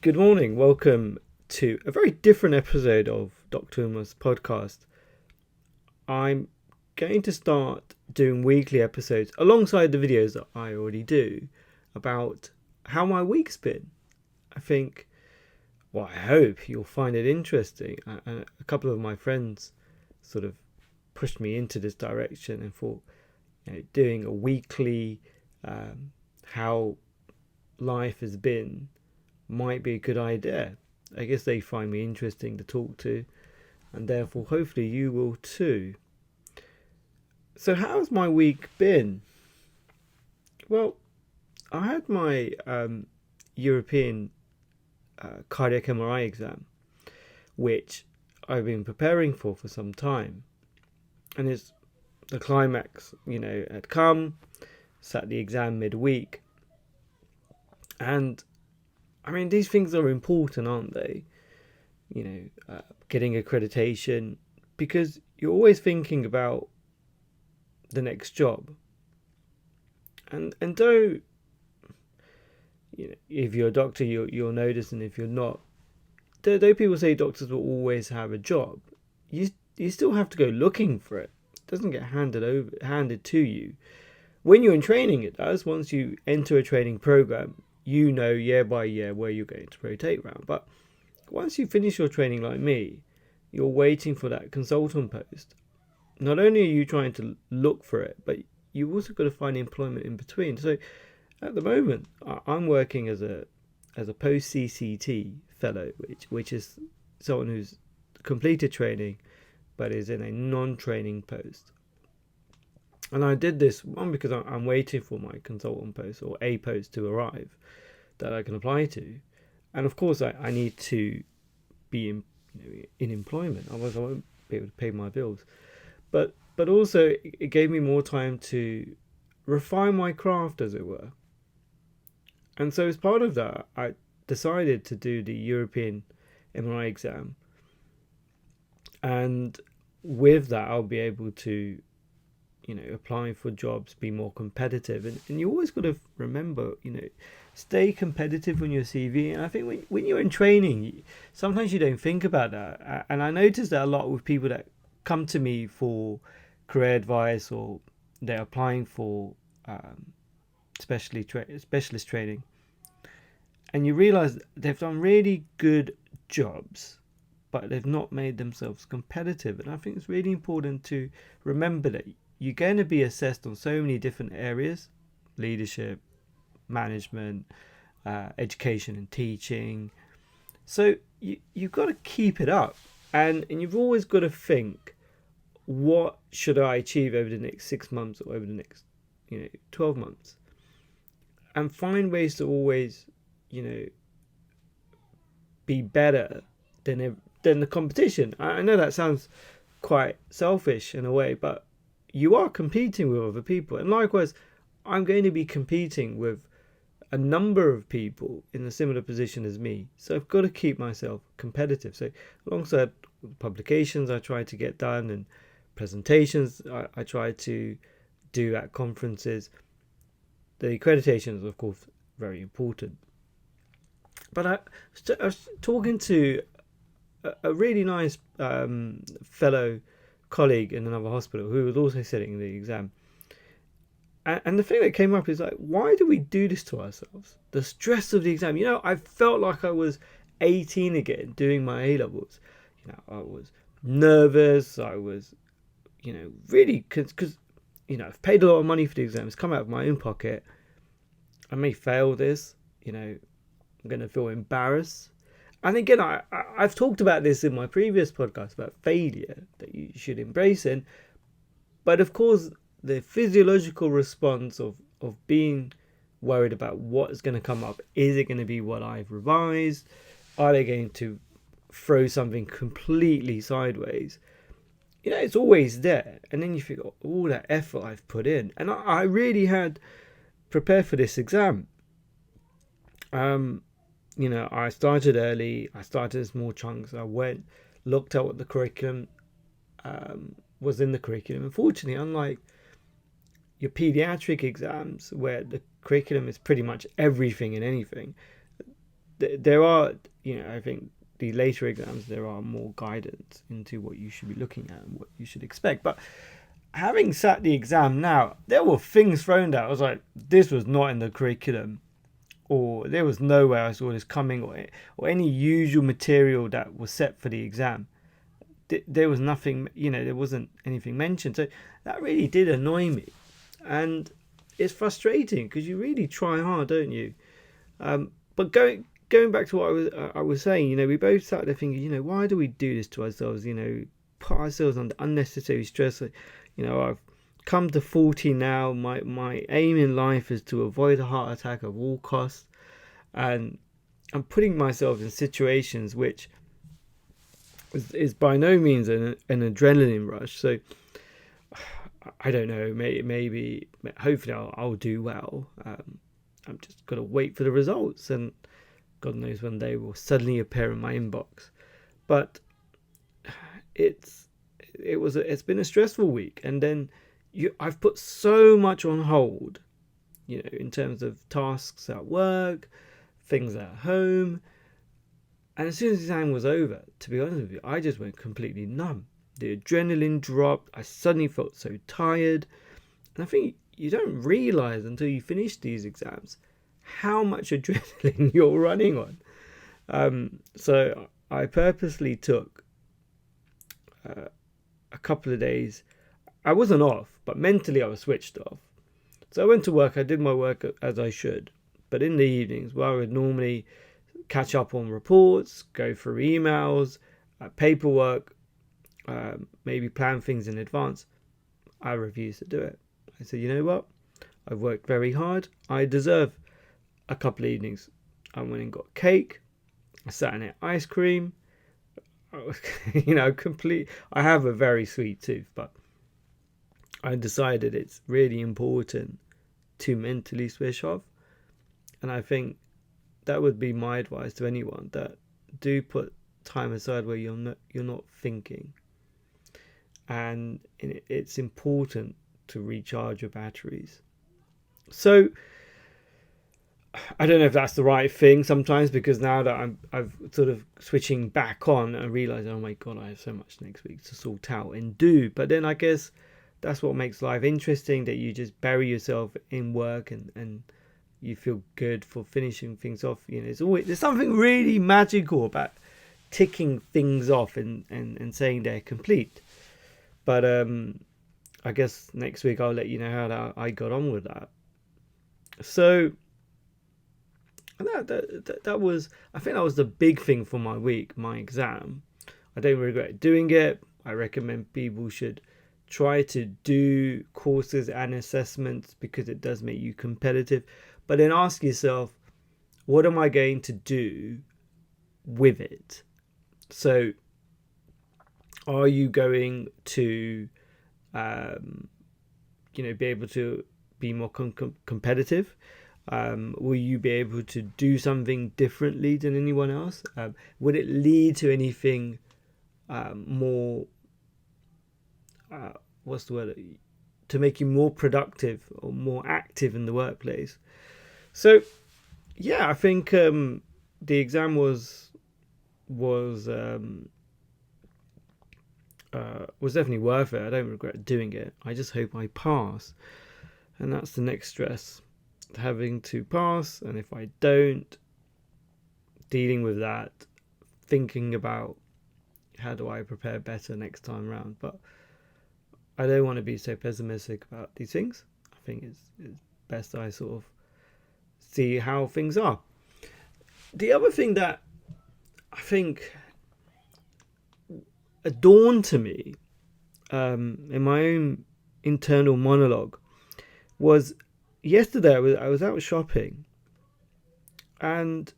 Good morning. Welcome to a very different episode of Dr. Uma's podcast. I'm going to start doing weekly episodes alongside the videos that I already do about how my week's been. I hope you'll find it interesting. A couple of my friends sort of pushed me into this direction and thought, doing a weekly how life has been might be a good idea. I guess they find me interesting to talk to, and therefore hopefully you will too. So how's my week been? Well, I had my European cardiac MRI exam, which I've been preparing for some time, and it's the climax, had come, sat the exam midweek, and these things are important, aren't they? Getting accreditation, because you're always thinking about the next job. And though, if you're a doctor, you'll notice, and if you're not, though people say doctors will always have a job, you still have to go looking for it. It doesn't get handed to you. When you're in training, it does. Once you enter a training program, you know year by year where you're going to rotate around. But once you finish your training like me, you're waiting for that consultant post. Not only are you trying to look for it, but you've also got to find employment in between. So at the moment, I'm working as a post CCT fellow, which is someone who's completed training but is in a non-training post. And I did this one because I'm waiting for my consultant post or a post to arrive that I can apply to. And of course, I need to be in employment, otherwise I won't be able to pay my bills. But also, it gave me more time to refine my craft, as it were. And so as part of that, I decided to do the European MRI exam. And with that, I'll be able to applying for jobs, be more competitive. And you always got to remember, stay competitive on your CV. And I think when you're in training, sometimes you don't think about that. And I notice that a lot with people that come to me for career advice, or they're applying for specialist training. And you realize they've done really good jobs, but they've not made themselves competitive. And I think it's really important to remember that you're going to be assessed on so many different areas: leadership, management, education and teaching. So you've got to keep it up, and you've always got to think, what should I achieve over the next 6 months or over the next 12 months, and find ways to always be better than the competition. I know that sounds quite selfish in a way, but you are competing with other people. And likewise, I'm going to be competing with a number of people in a similar position as me. So I've got to keep myself competitive. So alongside publications I try to get done, and presentations I try to do at conferences, the accreditation is of course very important. But I was talking to a really nice fellow colleague in another hospital who was also sitting the exam, and the thing that came up is like, why do we do this to ourselves? The stress of the exam. I felt like I was 18 again doing my A-levels. I was nervous. I was really, because I've paid a lot of money for the exam. It's come out of my own pocket. I may fail this. I'm going to feel embarrassed. And again, I've talked about this in my previous podcast about failure, that you should embrace it. But of course, the physiological response of being worried about what is going to come up, is it going to be what I've revised? Are they going to throw something completely sideways? It's always there. And then you think, all that effort I've put in. And I really had prepared for this exam. I started early. I started in small chunks. I went, looked at what the curriculum was in the curriculum. Unfortunately, unlike your pediatric exams, where the curriculum is pretty much everything and anything, there are, I think the later exams, there are more guidance into what you should be looking at and what you should expect. But having sat the exam now, there were things thrown out. I was like, this was not in the curriculum, or there was no way I saw this coming, or any usual material that was set for the exam. There was nothing, there wasn't anything mentioned. So that really did annoy me. And it's frustrating because you really try hard, don't you? But going back to what I was saying, we both sat there thinking, why do we do this to ourselves? Put ourselves under unnecessary stress. I've come to 40 now. My aim in life is to avoid a heart attack at all costs, and I'm putting myself in situations which is by no means an adrenaline rush. So I don't know. Maybe hopefully I'll do well. I'm just got to wait for the results, and God knows when they will suddenly appear in my inbox. But it's been a stressful week, and then I've put so much on hold, in terms of tasks at work, things at home. And as soon as the exam was over, to be honest with you, I just went completely numb. The adrenaline dropped. I suddenly felt so tired. And I think you don't realise until you finish these exams how much adrenaline you're running on. So I purposely took a couple of days. I wasn't off, but mentally I was switched off. So I went to work. I did my work as I should. But in the evenings, where I would normally catch up on reports, go through emails, paperwork, maybe plan things in advance, I refused to do it. I said, you know what? I've worked very hard. I deserve a couple of evenings. I went and got cake. I sat and ate ice cream. I have a very sweet tooth, but I decided it's really important to mentally switch off. And I think that would be my advice to anyone, that do put time aside where you're not thinking. And it's important to recharge your batteries. So I don't know if that's the right thing sometimes, because now that I've sort of switching back on and realizing, oh my God, I have so much next week to sort out and do. But then I guess that's what makes life interesting, that you just bury yourself in work and you feel good for finishing things off. There's something really magical about ticking things off and saying they're complete. But I guess next week I'll let you know how I got on with that. So that was, I think that was the big thing for my week, my exam. I don't regret doing it. I recommend people should try to do courses and assessments because it does make you competitive. But then ask yourself, what am I going to do with it? So are you going to be able to be more competitive? Will you be able to do something differently than anyone else? Would it lead to anything more, what's the word, to make you more productive or more active in the workplace? So yeah, I think the exam was definitely worth it. I don't regret doing it. I just hope I pass, and that's the next stress, having to pass. And if I don't, dealing with that, thinking about how do I prepare better next time round. But I don't want to be so pessimistic about these things. I think it's best I sort of see how things are. The other thing that I think dawned to me in my own internal monologue was yesterday. I was out shopping, and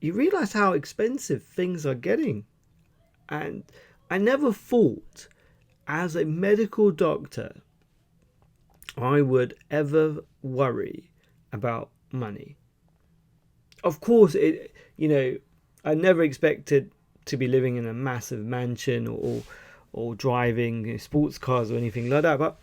you realise how expensive things are getting. And I never thought, as a medical doctor, I would ever worry about money. Of course, I never expected to be living in a massive mansion or driving sports cars or anything like that, but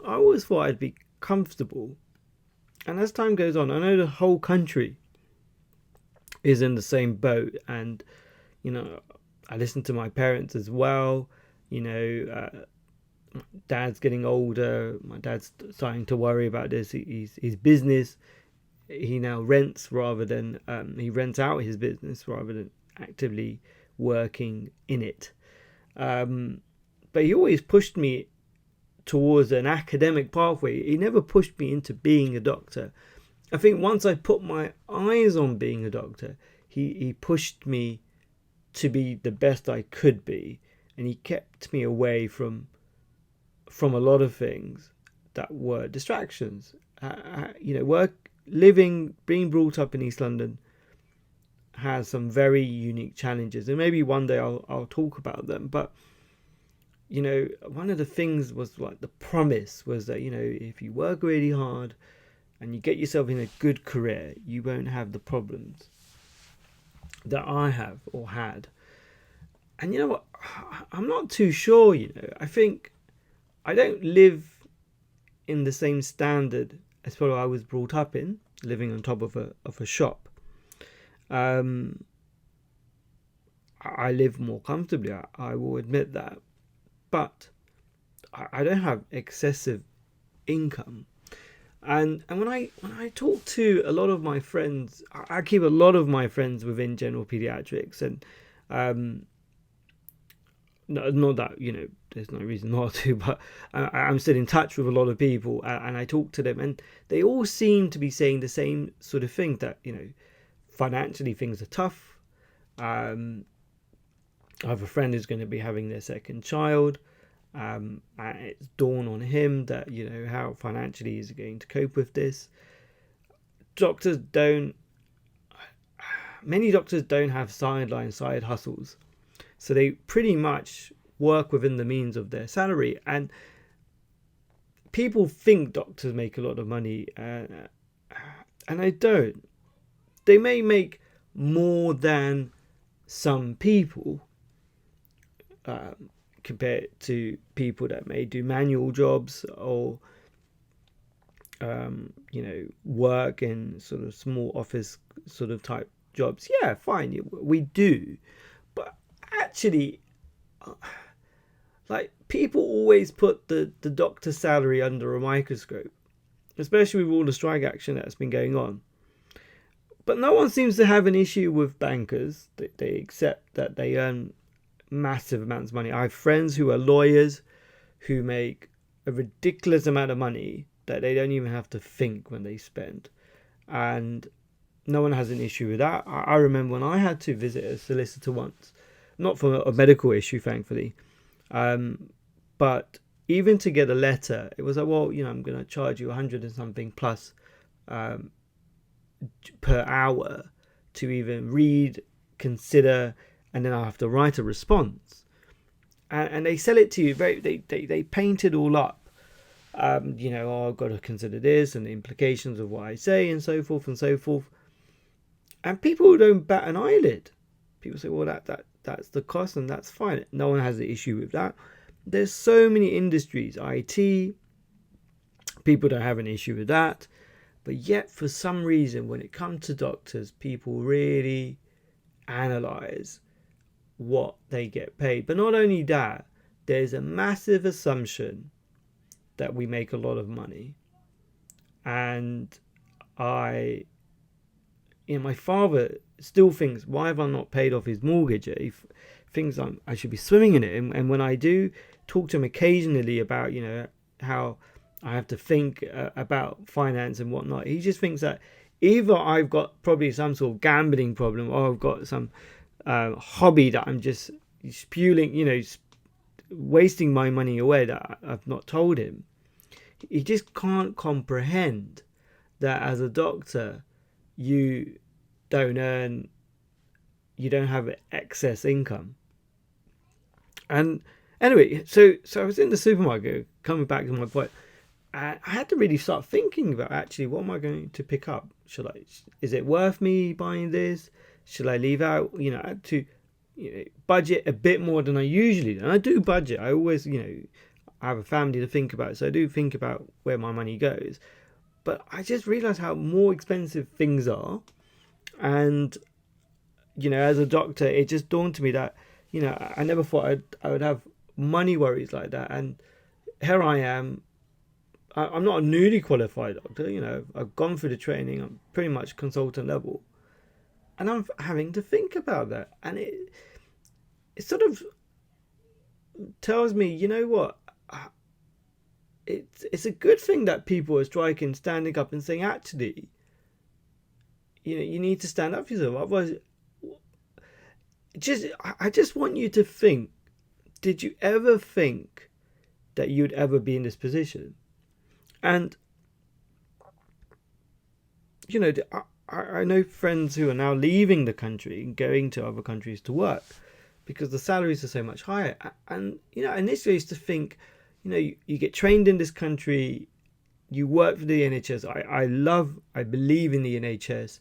I always thought I'd be comfortable. And as time goes on, I know the whole country is in the same boat. And I listen to my parents as well. Dad's getting older. My dad's starting to worry about this. His business, he now rents rather than he rents out his business rather than actively working in it. But he always pushed me towards an academic pathway. He never pushed me into being a doctor. I think once I put my eyes on being a doctor, he pushed me to be the best I could be, and he kept me away from a lot of things that were distractions. Being brought up in East London has some very unique challenges, and maybe one day I'll talk about them. But one of the things was like the promise was that if you work really hard and you get yourself in a good career, you won't have the problems that I have or had. And you know what? I'm not too sure. I think I don't live in the same standard as what I was brought up in, living on top of a shop. I live more comfortably. I will admit that, but I don't have excessive income. And when I talk to a lot of my friends, I keep a lot of my friends within general pediatrics, and not that there's no reason not to, but I'm still in touch with a lot of people, and I talk to them, and they all seem to be saying the same sort of thing, that financially things are tough. I have a friend who's going to be having their second child. And it's dawned on him that how financially he's going to cope with this. Many doctors don't have side hustles, so they pretty much work within the means of their salary. And people think doctors make a lot of money, and they don't. They may make more than some people, compared to people that may do manual jobs or work in sort of small office sort of type jobs. Yeah, fine, we do. But actually, people always put the doctor's salary under a microscope, especially with all the strike action that's been going on. But no one seems to have an issue with bankers. They accept that they earn massive amounts of money. I have friends who are lawyers who make a ridiculous amount of money that they don't even have to think when they spend, and no one has an issue with that. I remember when I had to visit a solicitor once, not for a medical issue, thankfully, but even to get a letter, it was like, well, I'm going to charge you 100 and something plus per hour to even read, consider, and then I have to write a response, and they sell it to you they paint it all up. I've got to consider this and the implications of what I say, and so forth and so forth. And people don't bat an eyelid. People say, well, that's the cost, and that's fine. No one has an issue with that. There's so many industries, IT, people don't have an issue with that. But yet, for some reason, when it comes to doctors, people really analyze what they get paid. But not only that, there's a massive assumption that we make a lot of money. And my father still thinks, why have I not paid off his mortgage? He thinks I should be swimming in it. And when I do talk to him occasionally about, how I have to think about finance and whatnot, he just thinks that either I've got probably some sort of gambling problem, or I've got some hobby that I'm just spewing, wasting my money away that I've not told him. He just can't comprehend that as a doctor, you don't have excess income. And anyway, so I was in the supermarket, coming back to my point, I had to really start thinking about, actually, what am I going to pick up? Is it worth me buying this? Should I leave out, to budget a bit more than I usually do? And I do budget. I always, I have a family to think about, so I do think about where my money goes. But I just realized how more expensive things are, and as a doctor, it just dawned to me that, I never thought I would have money worries like that. And here I am. I'm not a newly qualified doctor, I've gone through the training. I'm pretty much consultant level. And I'm having to think about that. And it sort of tells me, you know what? It's a good thing that people are striking, standing up and saying, actually, you need to stand up for yourself. Otherwise, I just want you to think, did you ever think that you'd ever be in this position? And, I know friends who are now leaving the country and going to other countries to work because the salaries are so much higher. And, initially I used to think, you get trained in this country, you work for the NHS. I believe in the NHS.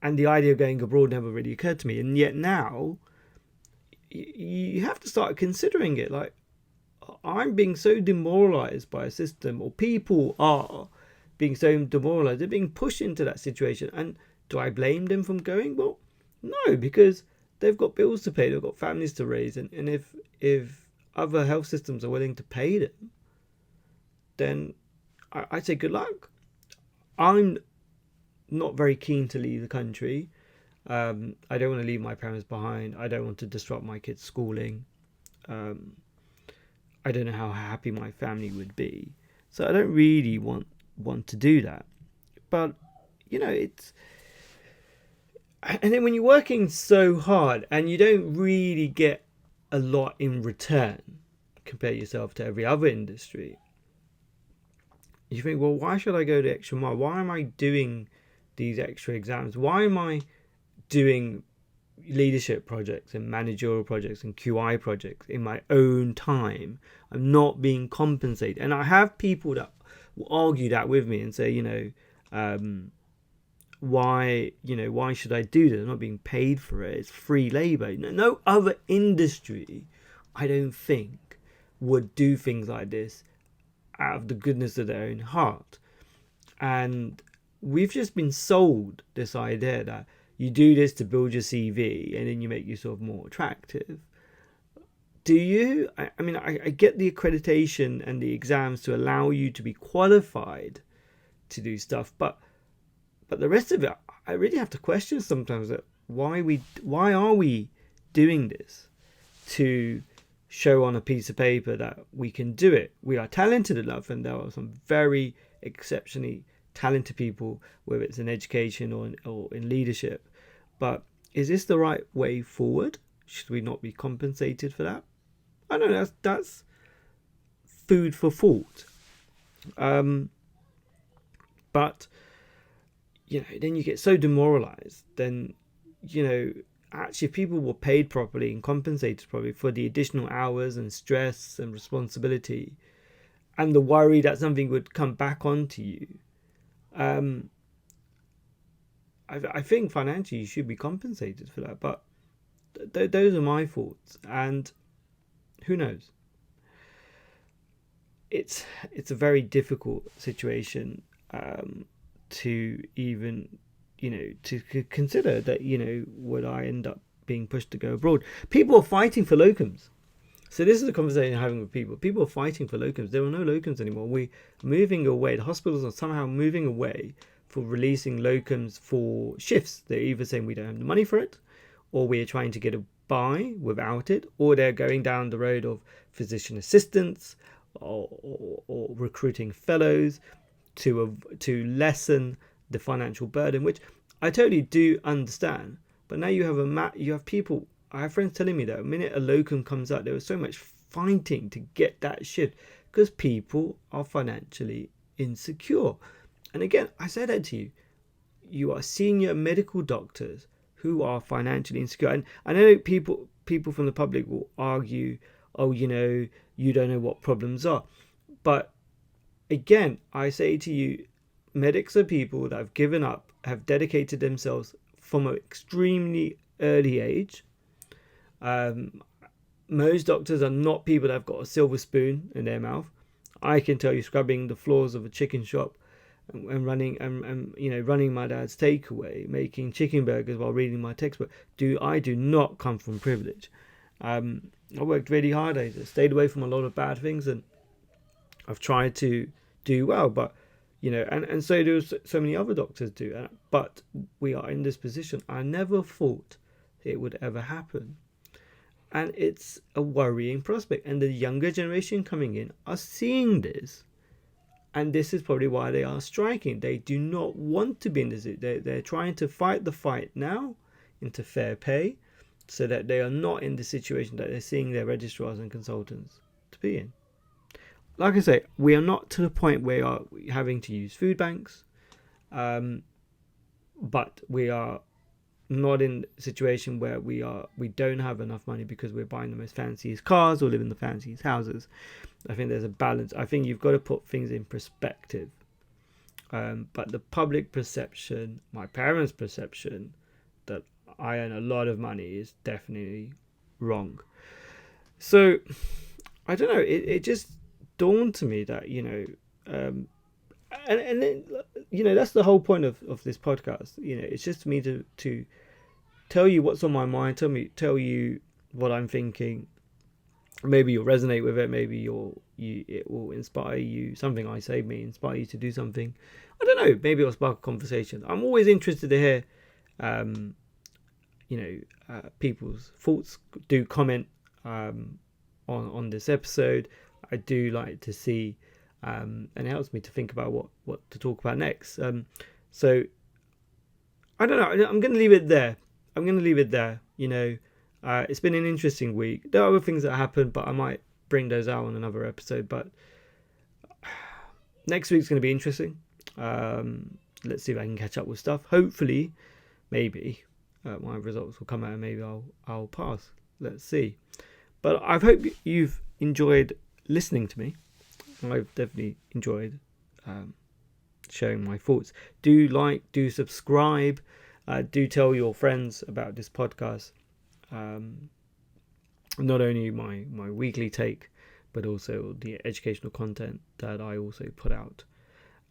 And the idea of going abroad never really occurred to me. And yet now, you have to start considering it. Like, I'm being so demoralized by a system, or people are being so demoralized. They're being pushed into that situation. And do I blame them from going? Well, no, because they've got bills to pay. They've got families to raise. And if other health systems are willing to pay them, then I'd say good luck. I'm not very keen to leave the country. I don't want to leave my parents behind. I don't want to disrupt my kids' schooling. I don't know how happy my family would be. So I don't really want to do that. But, it's... And then when you're working so hard and you don't really get a lot in return, compare yourself to every other industry, you think, well, why should I go the extra mile? Why am I doing these extra exams? Why am I doing leadership projects and managerial projects and QI projects in my own time? I'm not being compensated. And I have people that will argue that with me and say, why should I do this? I'm not being paid for it. It's free labor. No other industry, I don't think, would do things like this out of the goodness of their own heart. And we've just been sold this idea that you do this to build your CV and then you make yourself more attractive. Do you? I get the accreditation and the exams to allow you to be qualified to do stuff, but the rest of it, I really have to question sometimes that why are we doing this? To show on a piece of paper that we can do it. We are talented enough, and there are some very exceptionally talented people, whether it's in education or in leadership. But is this the right way forward? Should we not be compensated for that? I don't know. That's food for thought. But then you get so demoralized. Then actually, if people were paid properly and compensated properly for the additional hours and stress and responsibility and the worry that something would come back onto you, I think financially you should be compensated for that. But those are my thoughts, and who knows? It's a very difficult situation to even to consider that, would I end up being pushed to go abroad? People are fighting for locums. So this is a conversation I'm having with people. People are fighting for locums. There are no locums anymore. We're moving away. The hospitals are somehow moving away for releasing locums for shifts. They're either saying we don't have the money for it, or we're trying to get a buy without it, or they're going down the road of physician assistants or recruiting fellows to lessen the financial burden, which I totally do understand. But now you have people. I have friends telling me that the minute a locum comes out, there was so much fighting to get that shift because people are financially insecure. And again, I say that to you. You are senior medical doctors who are financially insecure. And I know people from the public will argue, oh, you don't know what problems are. But again, I say to you, medics are people that have given up, have dedicated themselves from an extremely early age. Most doctors are not people that have got a silver spoon in their mouth. I can tell you, scrubbing the floors of a chicken shop and running my dad's takeaway, making chicken burgers while reading my textbook. I do not come from privilege. I worked really hard. I stayed away from a lot of bad things, and I've tried to do well. But and so do so many other doctors do. But we are in this position. I never thought it would ever happen. And it's a worrying prospect. And the younger generation coming in are seeing this. And this is probably why they are striking. They do not want to be in this. They're trying to fight the fight now into fair pay so that they are not in the situation that they're seeing their registrars and consultants to be in. Like I say, we are not to the point where we are having to use food banks. But we are not in a situation where we don't have enough money because we're buying the most fanciest cars or live in the fanciest houses. I think there's a balance. I think you've got to put things in perspective. But the public perception, my parents' perception, that I earn a lot of money is definitely wrong. So I don't know. It just dawned to me that and then, that's the whole point of this podcast. It's just me to tell you what's on my mind. Tell you what I'm thinking. Maybe you'll resonate with it. Maybe it will inspire you. Something I say may inspire you to do something. I don't know. Maybe it'll spark a conversation. I'm always interested to hear, people's thoughts. Do comment on this episode. I do like to see, and it helps me to think about what to talk about next. So I don't know. I'm going to leave it there. It's been an interesting week. There are other things that happened, but I might bring those out on another episode. But next week's going to be interesting. Let's see if I can catch up with stuff. Hopefully, maybe my results will come out and maybe I'll pass. Let's see. But I hope you've enjoyed listening to me. I've definitely enjoyed sharing my thoughts. Do subscribe. Do tell your friends about this podcast. Not only my weekly take, but also the educational content that I also put out.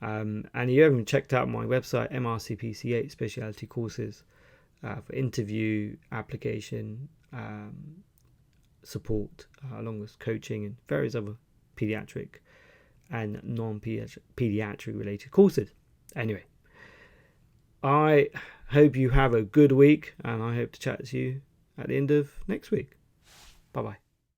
And if you haven't checked out my website, MRCPC8 specialty courses for interview, application, support, along with coaching and various other pediatric and non-pediatric related courses. Anyway, I hope you have a good week, and I hope to chat to you at the end of next week. Bye bye.